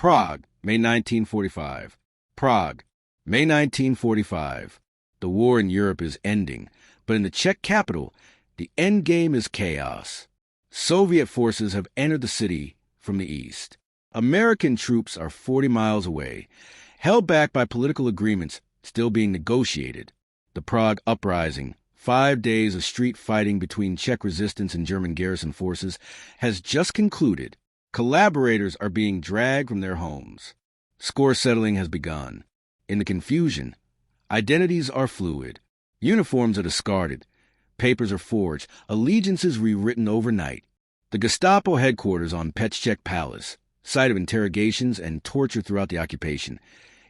Prague, May 1945. Prague, May 1945. The war in Europe is ending, but in the Czech capital, the end game is chaos. Soviet forces have entered the city from the east. American troops are 40 miles away, held back by political agreements still being negotiated. The Prague uprising, 5 days of street fighting between Czech resistance and German garrison forces, has just concluded. Collaborators are being dragged from their homes. Score settling has begun. In the confusion, identities are fluid. Uniforms are discarded. Papers are forged. Allegiances rewritten overnight. The Gestapo headquarters on Petschek Palace, site of interrogations and torture throughout the occupation,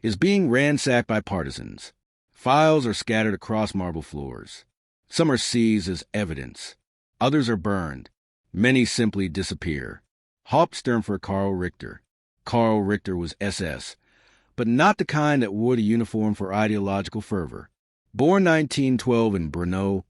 is being ransacked by partisans. Files are scattered across marble floors. Some are seized as evidence. Others are burned. Many simply disappear. Hauptsturmführer Carl Richter. Carl Richter was SS, but not the kind that wore the uniform for ideological fervor. Born 1912 in Brno,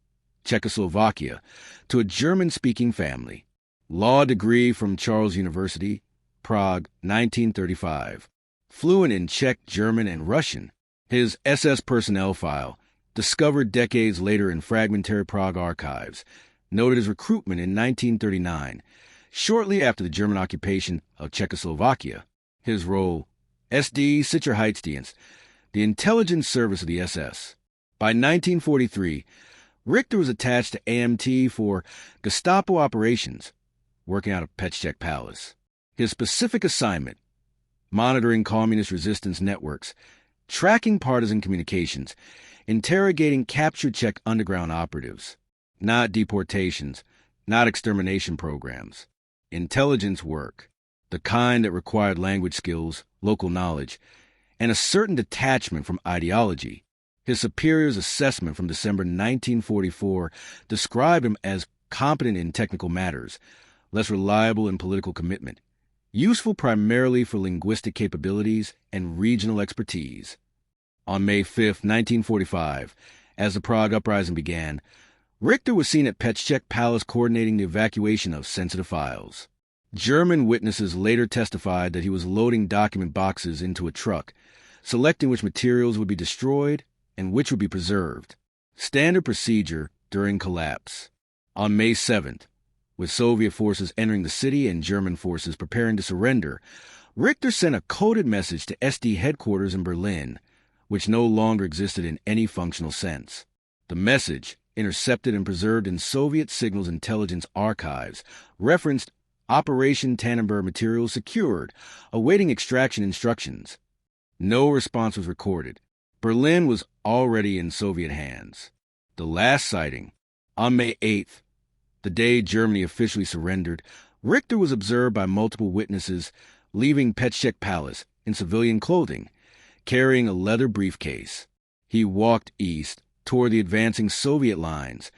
Czechoslovakia, to a German-speaking family. Law degree from Charles University, Prague, 1935. Fluent in Czech, German, and Russian. His SS personnel file, discovered decades later in fragmentary Prague archives, noted his recruitment in 1939, shortly after the German occupation of Czechoslovakia. His role, SD Sicherheitsdienst, the intelligence service of the SS. By 1943, Richter was attached to AMT for Gestapo operations, working out of Petschek Palace. His specific assignment, monitoring communist resistance networks, tracking partisan communications, interrogating captured Czech underground operatives. Not deportations, not extermination programs. Intelligence work, the kind that required language skills, local knowledge, and a certain detachment from ideology. His superior's assessment from December 1944 described him as competent in technical matters, less reliable in political commitment, useful primarily for linguistic capabilities and regional expertise. On May 5, 1945, as the Prague uprising began, Richter was seen at Petschek Palace coordinating the evacuation of sensitive files. German witnesses later testified that he was loading document boxes into a truck, selecting which materials would be destroyed and which would be preserved. Standard procedure during collapse. On May 7th, with Soviet forces entering the city and German forces preparing to surrender, Richter sent a coded message to SD headquarters in Berlin, which no longer existed in any functional sense. The message, intercepted and preserved in Soviet signals intelligence archives, referenced Operation Tannenberg materials secured, awaiting extraction instructions. No response was recorded. Berlin was already in Soviet hands. The last sighting, on May 8th, the day Germany officially surrendered, Richter was observed by multiple witnesses leaving Petschek Palace in civilian clothing, carrying a leather briefcase. He walked east toward the advancing Soviet lines,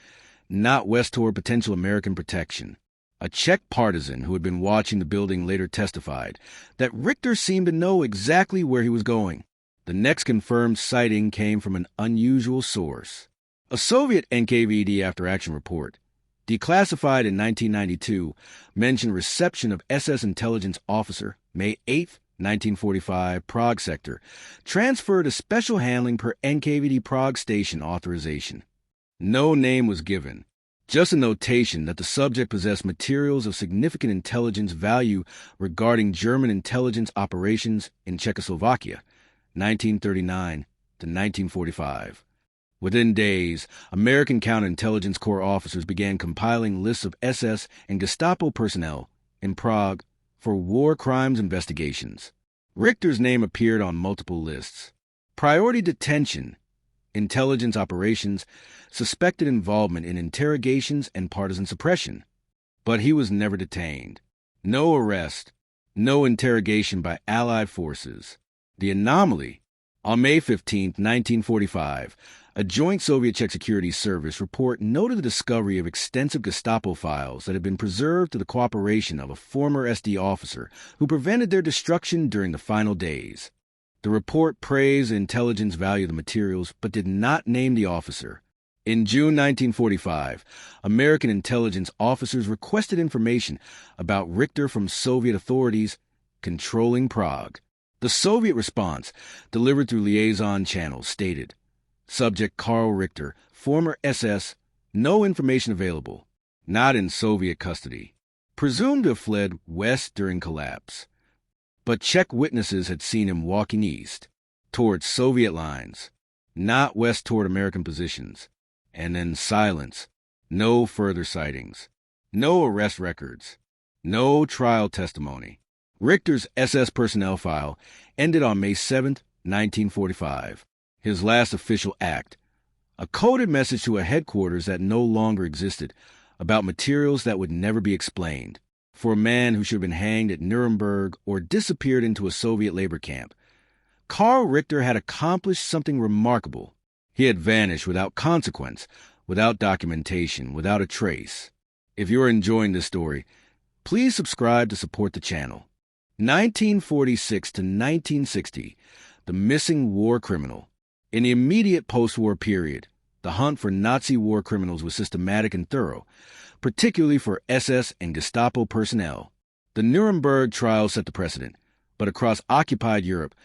not west toward potential American protection. A Czech partisan who had been watching the building later testified that Richter seemed to know exactly where he was going. The next confirmed sighting came from an unusual source. A Soviet NKVD after-action report, declassified in 1992, mentioned reception of SS intelligence officer, May 8, 1945, Prague sector, transferred to special handling per NKVD Prague station authorization. No name was given, just a notation that the subject possessed materials of significant intelligence value regarding German intelligence operations in Czechoslovakia, 1939 to 1945. Within days, American counterintelligence corps officers began compiling lists of SS and Gestapo personnel in Prague for war crimes investigations. Richter's name appeared on multiple lists. Priority detention, intelligence operations, suspected involvement in interrogations and partisan suppression. But he was never detained. No arrest, no interrogation by Allied forces. The anomaly, on May 15, 1945, a joint Soviet-Czech Security Service report noted the discovery of extensive Gestapo files that had been preserved to the cooperation of a former SD officer who prevented their destruction during the final days. The report praised the intelligence value of the materials but did not name the officer. In June 1945, American intelligence officers requested information about Richter from Soviet authorities controlling Prague. The Soviet response, delivered through liaison channels, stated, Subject Carl Richter, former SS, no information available, not in Soviet custody. Presumed to have fled west during collapse. But Czech witnesses had seen him walking east, towards Soviet lines, not west toward American positions. And then silence. No further sightings. No arrest records. No trial testimony. Richter's SS personnel file ended on May 7, 1945. His last official act. A coded message to a headquarters that no longer existed about materials that would never be explained. For a man who should have been hanged at Nuremberg or disappeared into a Soviet labor camp, Carl Richter had accomplished something remarkable. He had vanished without consequence, without documentation, without a trace. If you are enjoying this story, please subscribe to support the channel. 1946 to 1960, the missing war criminal. In the immediate post-war period, the hunt for Nazi war criminals was systematic and thorough, particularly for SS and Gestapo personnel. The Nuremberg trial set the precedent, but across occupied Europe,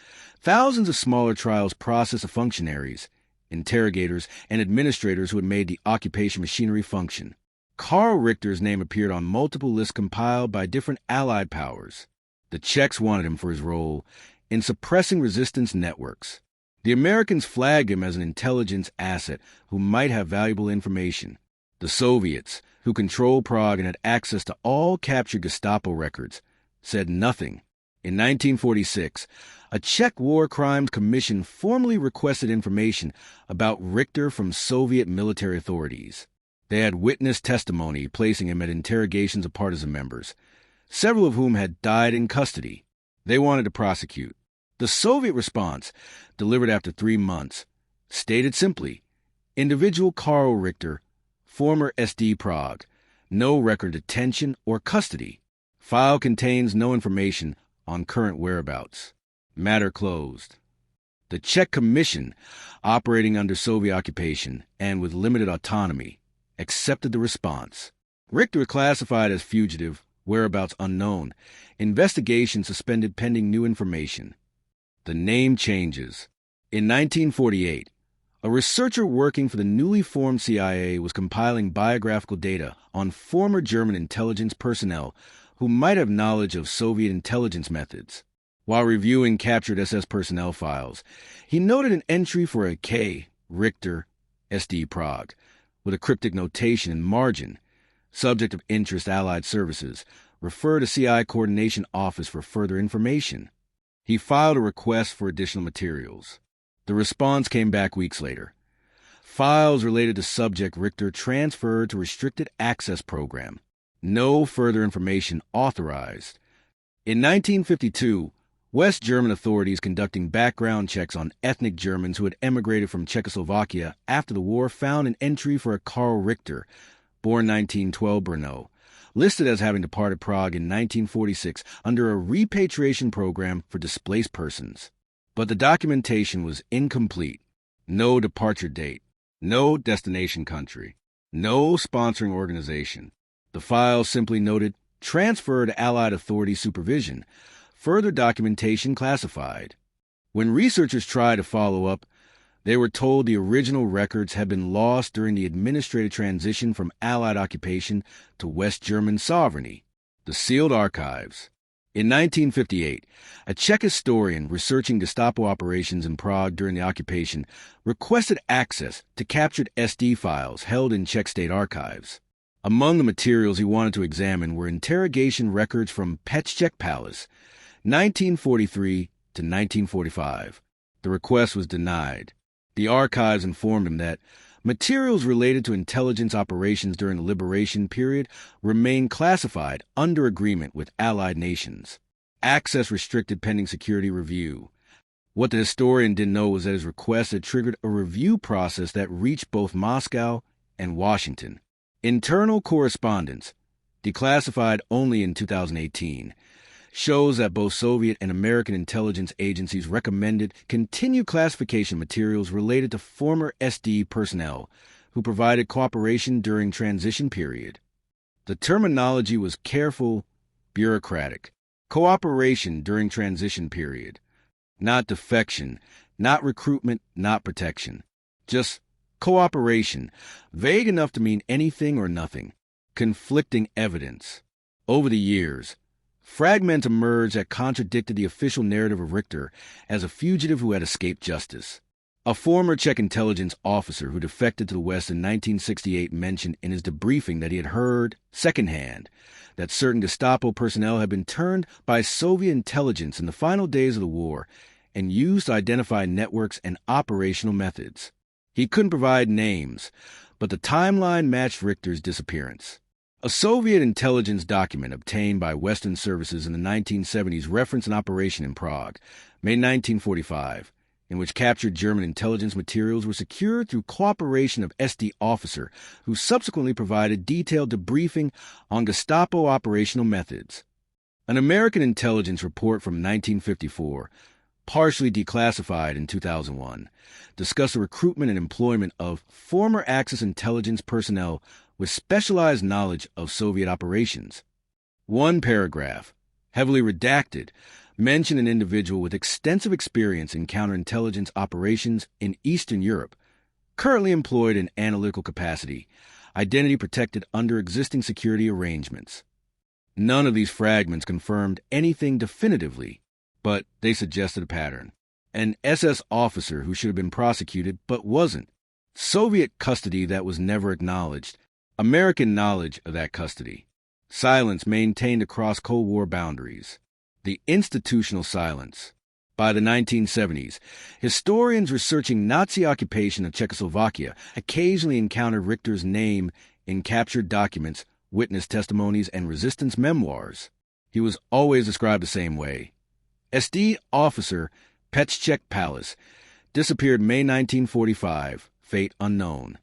thousands of smaller trials processed of functionaries, interrogators, and administrators who had made the occupation machinery function. Carl Richter's name appeared on multiple lists compiled by different Allied powers. The Czechs wanted him for his role in suppressing resistance networks. The Americans flagged him as an intelligence asset who might have valuable information. The Soviets, who controlled Prague and had access to all captured Gestapo records, said nothing. In 1946, a Czech War Crimes Commission formally requested information about Richter from Soviet military authorities. They had witnessed testimony placing him at interrogations of partisan members, several of whom had died in custody. They wanted to prosecute. The Soviet response, delivered after 3 months, stated simply, individual Carl Richter, former SD Prague, no record of detention or custody. File contains no information on current whereabouts. Matter closed. The Czech Commission, operating under Soviet occupation and with limited autonomy, accepted the response. Richter classified as fugitive, whereabouts unknown, investigation suspended pending new information. The name changes. In 1948, a researcher working for the newly formed CIA was compiling biographical data on former German intelligence personnel who might have knowledge of Soviet intelligence methods. While reviewing captured SS personnel files, he noted an entry for a K. Richter, SD Prague, with a cryptic notation in margin. Subject of interest Allied services. Refer to CI Coordination Office for further information. He filed a request for additional materials. The response came back weeks later. Files related to subject Richter transferred to Restricted Access Program. No further information authorized. In 1952, West German authorities conducting background checks on ethnic Germans who had emigrated from Czechoslovakia after the war found an entry for a Carl Richter, born 1912 Brno, listed as having departed Prague in 1946 under a repatriation program for displaced persons. But the documentation was incomplete. No departure date, no destination country, no sponsoring organization. The file simply noted, transfer to Allied authority supervision, further documentation classified. When researchers tried to follow up, they were told the original records had been lost during the administrative transition from Allied occupation to West German sovereignty, the sealed archives. In 1958, a Czech historian researching Gestapo operations in Prague during the occupation requested access to captured SD files held in Czech state archives. Among the materials he wanted to examine were interrogation records from Petschek Palace, 1943 to 1945. The request was denied. The archives informed him that materials related to intelligence operations during the liberation period remain classified under agreement with Allied nations. Access restricted pending security review. What the historian didn't know was that his request had triggered a review process that reached both Moscow and Washington. Internal correspondence, declassified only in 2018, shows that both Soviet and American intelligence agencies recommended continued classification materials related to former SD personnel who provided cooperation during transition period. The terminology was careful, bureaucratic, Cooperation during transition period. Not defection, not recruitment, not protection. Just cooperation, vague enough to mean anything or nothing. Conflicting evidence. Over the years, fragments emerged that contradicted the official narrative of Richter as a fugitive who had escaped justice. A former Czech intelligence officer who defected to the West in 1968 mentioned in his debriefing that he had heard, secondhand, that certain Gestapo personnel had been turned by Soviet intelligence in the final days of the war and used to identify networks and operational methods. He couldn't provide names, but the timeline matched Richter's disappearance. A Soviet intelligence document obtained by Western services in the 1970s referenced an operation in Prague, May 1945, in which captured German intelligence materials were secured through cooperation of SD officer, who subsequently provided detailed debriefing on Gestapo operational methods. An American intelligence report from 1954, partially declassified in 2001, discussed the recruitment and employment of former Axis intelligence personnel with specialized knowledge of Soviet operations. One paragraph, heavily redacted, mentioned an individual with extensive experience in counterintelligence operations in Eastern Europe, currently employed in analytical capacity, identity protected under existing security arrangements. None of these fragments confirmed anything definitively, but they suggested a pattern. An SS officer who should have been prosecuted but wasn't. Soviet custody that was never acknowledged. American knowledge of that custody. Silence maintained across Cold War boundaries. The institutional silence. By the 1970s, historians researching Nazi occupation of Czechoslovakia occasionally encountered Richter's name in captured documents, witness testimonies, and resistance memoirs. He was always described the same way. SD officer Petschek Palace disappeared May 1945, fate unknown.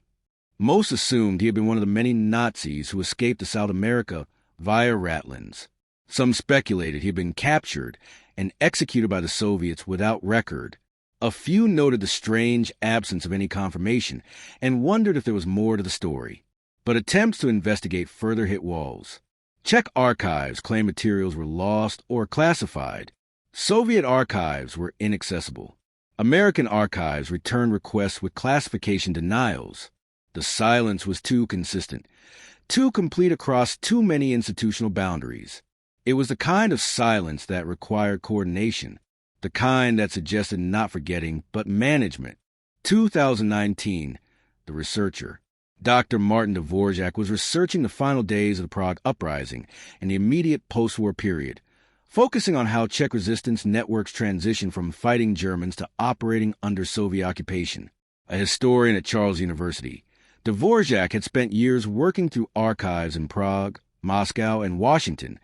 Most assumed he had been one of the many Nazis who escaped to South America via Ratlins. Some speculated he had been captured and executed by the Soviets without record. A few noted the strange absence of any confirmation and wondered if there was more to the story. But attempts to investigate further hit walls. Czech archives claimed materials were lost or classified. Soviet archives were inaccessible. American archives returned requests with classification denials. The silence was too consistent, too complete across too many institutional boundaries. It was the kind of silence that required coordination, the kind that suggested not forgetting, but management. 2019, the researcher. Dr. Martin Dvorak was researching the final days of the Prague uprising and the immediate post-war period, focusing on how Czech resistance networks transitioned from fighting Germans to operating under Soviet occupation. A historian at Charles University, Dvorak had spent years working through archives in Prague, Moscow, and Washington,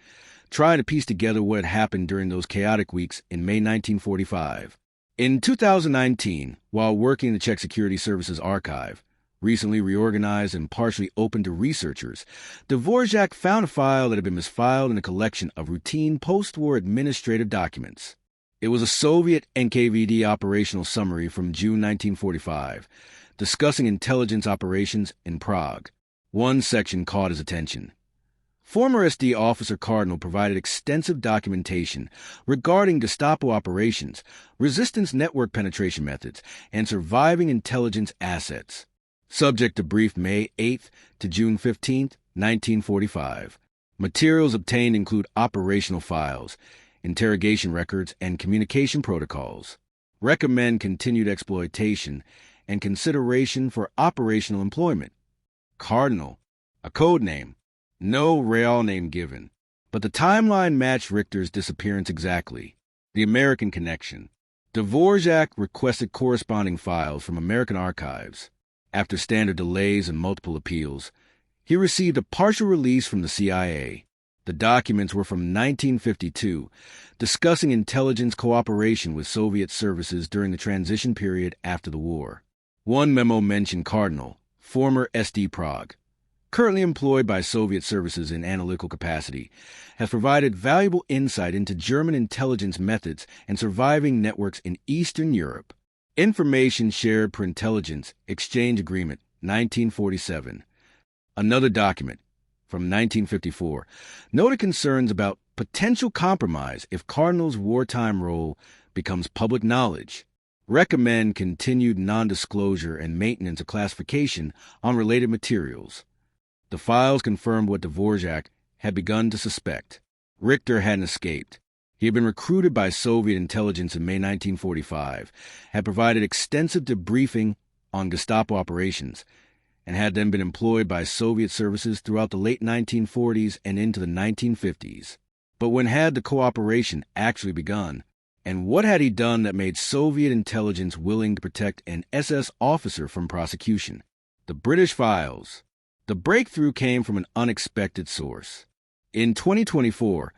trying to piece together what had happened during those chaotic weeks in May 1945. In 2019, while working in the Czech Security Services archive, recently reorganized and partially open to researchers, Dvorak found a file that had been misfiled in a collection of routine post-war administrative documents. It was a Soviet NKVD operational summary from June 1945, discussing intelligence operations in Prague. One section caught his attention. Former SD officer Cardinal provided extensive documentation regarding Gestapo operations, resistance network penetration methods, and surviving intelligence assets. Subject to brief May 8th to June 15th, 1945. Materials obtained include operational files, interrogation records, and communication protocols. Recommend continued exploitation and consideration for operational employment. Cardinal, a code name. No real name given, but the timeline matched Richter's disappearance exactly. The American connection. Dvorak requested corresponding files from American archives. After standard delays and multiple appeals, he received a partial release from the CIA. The documents were from 1952, discussing intelligence cooperation with Soviet services during the transition period after the war. One memo mentioned Cardinal, former SD Prague, currently employed by Soviet services in analytical capacity, has provided valuable insight into German intelligence methods and surviving networks in Eastern Europe. Information shared per intelligence exchange agreement, 1947. Another document, from 1954, noted concerns about Potential compromise if Cardinal's wartime role becomes public knowledge. Recommend continued non-disclosure and maintenance of classification on related materials. The files confirmed what Dvorak had begun to suspect. Richter hadn't escaped. He had been recruited by Soviet intelligence in May 1945, had provided extensive debriefing on Gestapo operations, and had then been employed by Soviet services throughout the late 1940s and into the 1950s. But when had the cooperation actually begun? And what had he done that made Soviet intelligence willing to protect an SS officer from prosecution? The British files. The breakthrough came from an unexpected source. In 2024,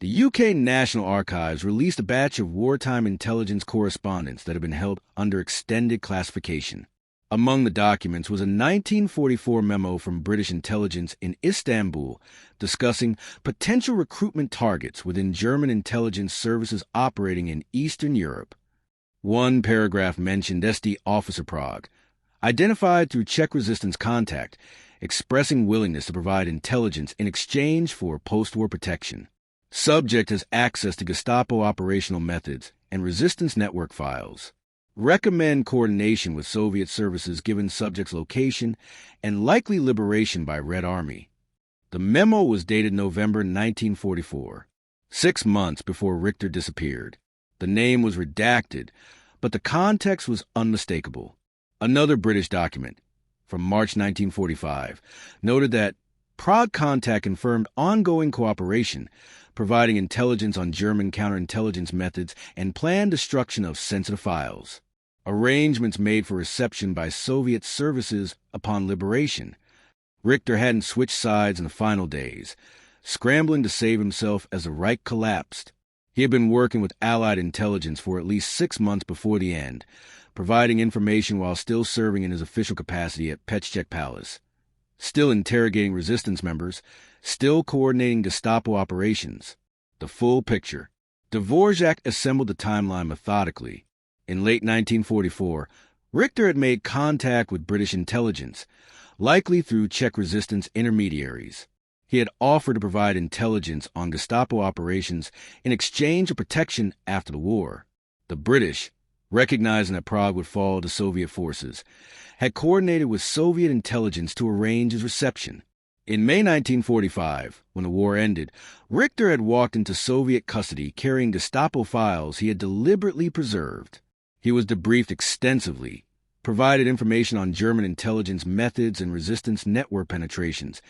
the UK National Archives released a batch of wartime intelligence correspondence that had been held under extended classification. Among the documents was a 1944 memo from British intelligence in Istanbul discussing potential recruitment targets within German intelligence services operating in Eastern Europe. One paragraph mentioned SD officer Prague, identified through Czech resistance contact, expressing willingness to provide intelligence in exchange for post-war protection. Subject has access to Gestapo operational methods and resistance network files. Recommend coordination with Soviet services given subject's location and likely liberation by Red Army. The memo was dated November 1944, 6 months before Richter disappeared. The name was redacted, but the context was unmistakable. Another British document, from March 1945, noted that Prague contact confirmed ongoing cooperation, providing intelligence on German counterintelligence methods and planned destruction of sensitive files. Arrangements made for reception by Soviet services upon liberation. Richter hadn't switched sides in the final days, scrambling to save himself as the Reich collapsed. He had been working with Allied intelligence for at least 6 months before the end, providing information while still serving in his official capacity at Petschek Palace, still interrogating resistance members, still coordinating Gestapo operations. The full picture. Dvorak assembled the timeline methodically. In late 1944, Richter had made contact with British intelligence, likely through Czech resistance intermediaries. He had offered to provide intelligence on Gestapo operations in exchange of protection after the war. The British, recognizing that Prague would fall to Soviet forces, had coordinated with Soviet intelligence to arrange his reception. In May 1945, when the war ended, Richter had walked into Soviet custody carrying Gestapo files he had deliberately preserved. He was debriefed extensively, provided information on German intelligence methods and resistance network penetrations,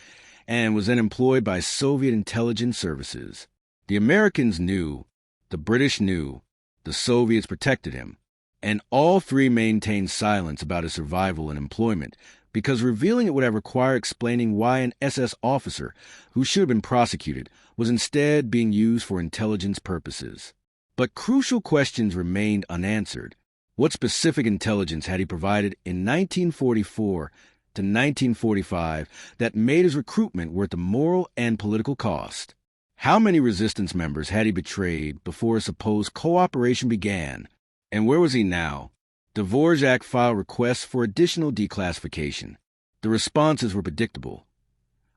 and was then employed by Soviet intelligence services. The Americans knew, the British knew, the Soviets protected him, and all three maintained silence about his survival and employment, because revealing it would have required explaining why an SS officer, who should have been prosecuted, was instead being used for intelligence purposes. But crucial questions remained unanswered. What specific intelligence had he provided in 1944 to 1945 that made his recruitment worth the moral and political cost? How many resistance members had he betrayed before a supposed cooperation began? And where was he now? Dvorak filed requests for additional declassification. The responses were predictable.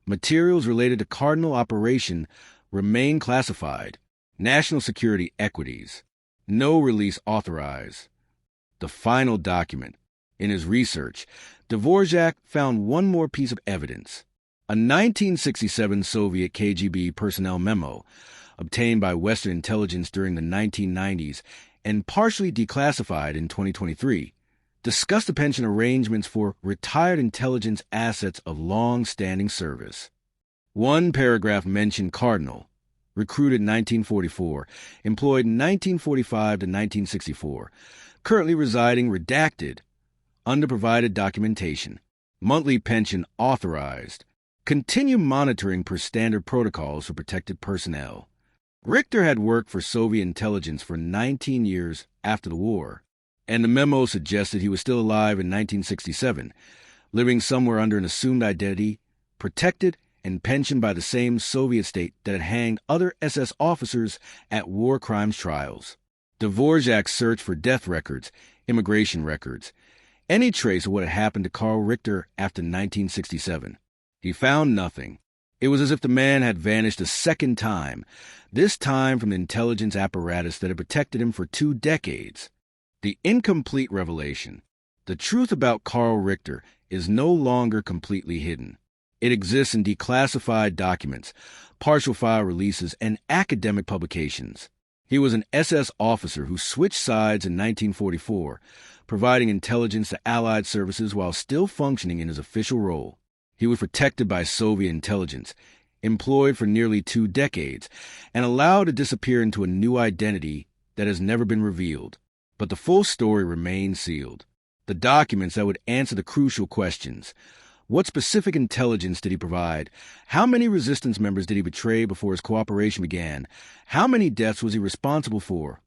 Materials related to Cardinal operation remain classified. National security equities. No release authorized. The final document. In his research, Dvorak found one more piece of evidence. A 1967 Soviet KGB personnel memo, obtained by Western intelligence during the 1990s and partially declassified in 2023, discussed the pension arrangements for retired intelligence assets of long-standing service. One paragraph mentioned Cardinal, recruited in 1944, employed in 1945 to 1964, currently residing redacted, under provided documentation, monthly pension authorized, continue monitoring per standard protocols for protected personnel. Richter had worked for Soviet intelligence for 19 years after the war, and the memo suggested he was still alive in 1967, living somewhere under an assumed identity, protected and pensioned by the same Soviet state that had hanged other SS officers at war crimes trials. Dvorak searched for death records, immigration records, any trace of what had happened to Carl Richter after 1967. He found nothing. It was as if the man had vanished a second time, this time from the intelligence apparatus that had protected him for 2 decades. The incomplete revelation. The truth about Carl Richter is no longer completely hidden. It exists in declassified documents, partial file releases, and academic publications. He was an SS officer who switched sides in 1944, providing intelligence to Allied services while still functioning in his official role. He was protected by Soviet intelligence, employed for nearly 2 decades, and allowed to disappear into a new identity that has never been revealed. But the full story remains sealed. The documents that would answer the crucial questions. What specific intelligence did he provide? How many resistance members did he betray before his cooperation began? How many deaths was he responsible for?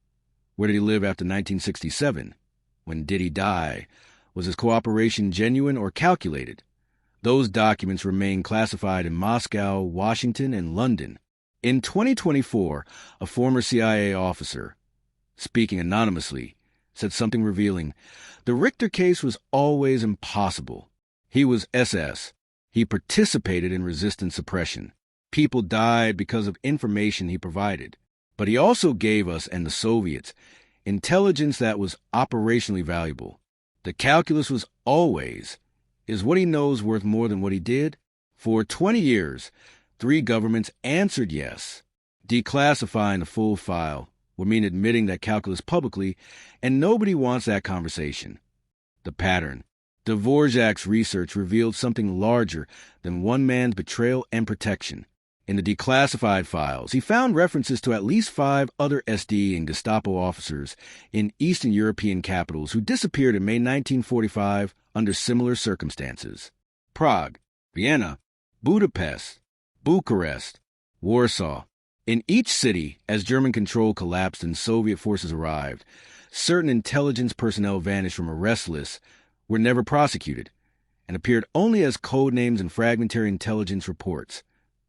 Where did he live after 1967? When did he die? Was his cooperation genuine or calculated? Those documents remain classified in Moscow, Washington, and London. In 2024, a former CIA officer, speaking anonymously, said something revealing. The Richter case was always impossible. He was SS. He participated in resistance suppression. People died because of information he provided. But he also gave us and the Soviets intelligence that was operationally valuable. The calculus was always, is what he knows worth more than what he did? For 20 years, 3 governments answered yes. Declassifying the full file would mean admitting that calculus publicly, and nobody wants that conversation. The pattern. Dvorak's research revealed something larger than one man's betrayal and protection. In the declassified files, he found references to at least 5 other SD and Gestapo officers in Eastern European capitals who disappeared in May 1945 under similar circumstances. Prague, Vienna, Budapest, Bucharest, Warsaw. In each city, as German control collapsed and Soviet forces arrived, certain intelligence personnel vanished from arrest lists, were never prosecuted, and appeared only as code names in fragmentary intelligence reports.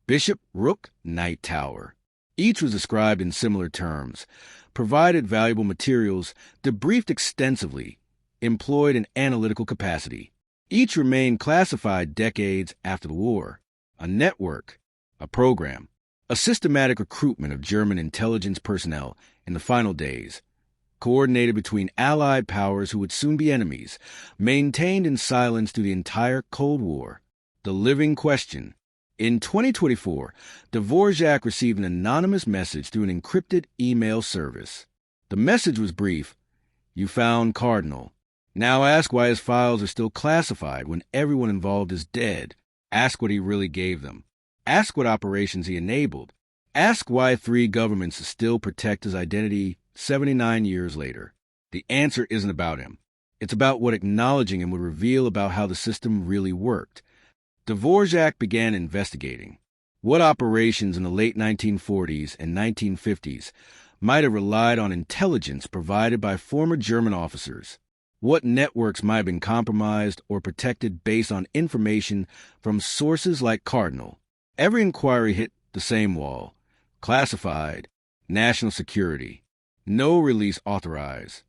Bishop, Rook, Night Tower. Each was described in similar terms, provided valuable materials, debriefed extensively, employed an analytical capacity. Each remained classified decades after the war. A network, a program, a systematic recruitment of German intelligence personnel in the final days, coordinated between Allied powers who would soon be enemies, maintained in silence through the entire Cold War. The living question. In 2024, Dvorak received an anonymous message through an encrypted email service. The message was brief. You found Cardinal. Now ask why his files are still classified when everyone involved is dead. Ask what he really gave them. Ask what operations he enabled. Ask why 3 governments still protect his identity 79 years later. The answer isn't about him. It's about what acknowledging him would reveal about how the system really worked. Dvorak began investigating. What operations in the late 1940s and 1950s might have relied on intelligence provided by former German officers? What networks might have been compromised or protected based on information from sources like Cardinal? Every inquiry hit the same wall. Classified. National security. No release authorized.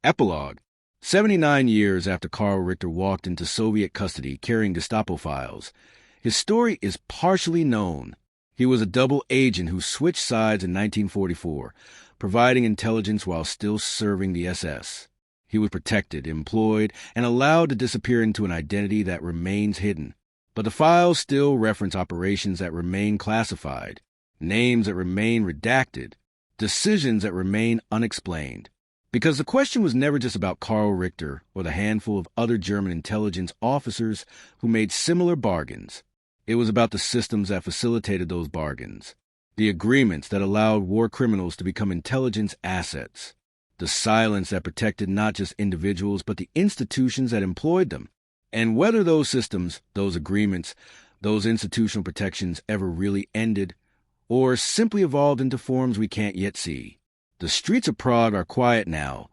Epilogue. 79 years after Carl Richter walked into Soviet custody carrying Gestapo files, his story is partially known. He was a double agent who switched sides in 1944, providing intelligence while still serving the SS. He was protected, employed, and allowed to disappear into an identity that remains hidden. But the files still reference operations that remain classified, names that remain redacted, decisions that remain unexplained. Because the question was never just about Carl Richter or the handful of other German intelligence officers who made similar bargains. It was about the systems that facilitated those bargains, the agreements that allowed war criminals to become intelligence assets, the silence that protected not just individuals but the institutions that employed them. And whether those systems, those agreements, those institutional protections ever really ended, or simply evolved into forms we can't yet see. The streets of Prague are quiet now.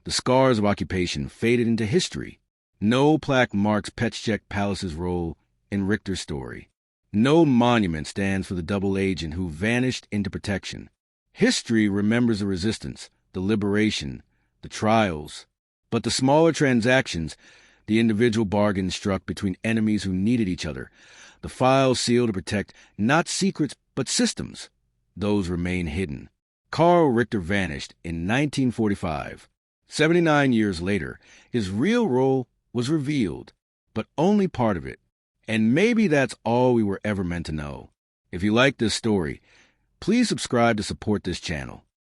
The scars of occupation faded into history. No plaque marks Petschek Palace's role in Richter's story. No monument stands for the double agent who vanished into protection. History remembers the resistance, the liberation, the trials. But the smaller transactions, the individual bargains struck between enemies who needed each other, The files sealed to protect not secrets, but systems. Those remain hidden. Carl Richter vanished in 1945. 79 years later, his real role was revealed, but only part of it. And maybe that's all we were ever meant to know. If you like this story, please subscribe to support this channel.